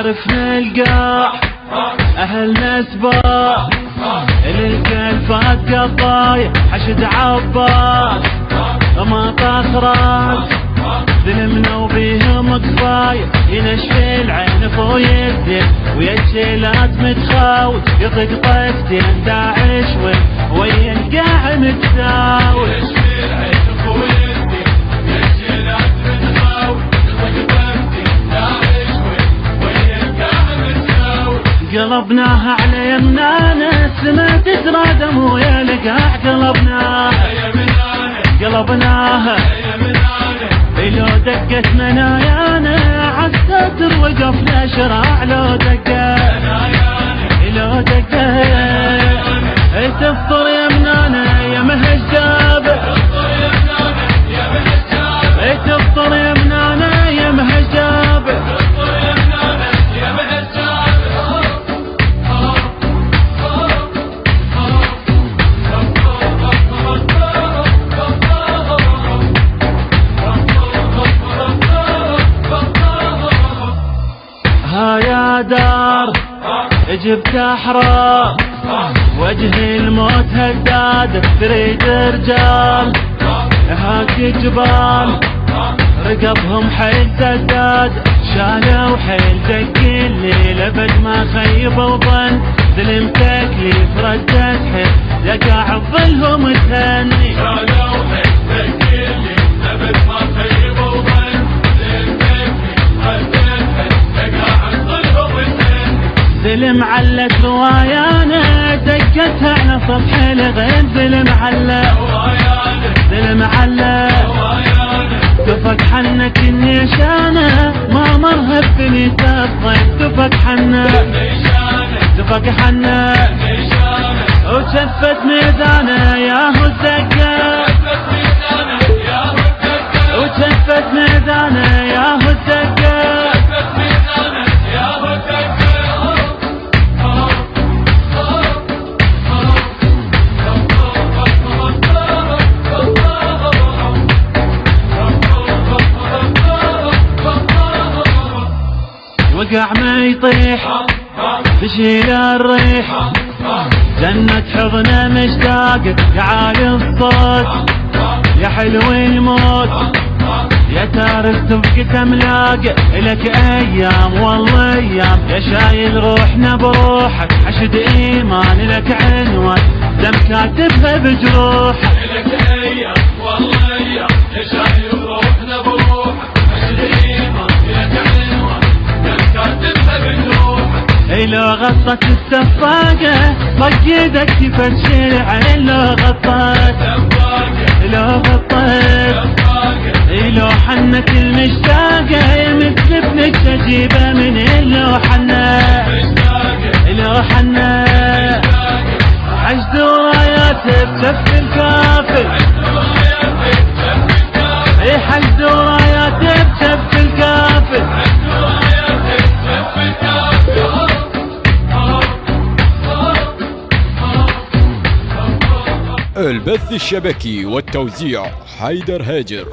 عرفنا القاع أهلنا سباع الكل فات قطايع حشد عباس ما طاخ راس ظلمنا وبيهم كفاية ينشفي العين فوق يدي ويتشيلات متخاوي يطق طقتين داعش ويا القاع متساوي ينشفي العين فوق يدي ويتشيلات متخاوي يطق طقتين داعش ويا القاع متساوي قلبناها على يمنانا السما تترادم ويا القاع قلبناها لو دقت منايانا عالستر وقفنا شراع لو دقت تفطر يمنانا يا مهجاب تفطر يمنانا يا مهجاب يا دار جبت احرار وجه الموت هداد تريد رجال هاك جبال رقبهم حيل سداد شالوا حيل دق الليل ابد ما خيب وظن ظلم تكليف ردت حيل يقع بظلهم تهني شالوا حيل دق الليل ابد ما خيب وظن ظلم تكليف ردت حيل يقع بظلهم تهني ظلم علت روايانا دقتها على سطح الغيب ظلم كفك حنك النيشانة ما مرهب بنيت الطيب كفك حنة وشفت ميزانه ياهو الدقة وشفت ميزانه ياهو الدقة وقع ما يطيح تشيل الريح جنة حضنه مشتاق يا عالي الصوت يا حلو الموت يا تارك تبقى تملاق لك ايام والله ايام يا شايل روحنا بروحك حشد ايمان لك عنوان دم كاتبها بجروحك لك ايام والله ايام يا شايل روحنا بروحك حشد ايمان لك عنوان لو غطت السفاقة طق يدك تفشل عين لو حنت المشتاقة يا مثل ابنك تجيبه من لو حنت عجز ورايات بكف الكافل حجز ورايات بكف الكافل البث الشبكي والتوزيع حيدر هاجر.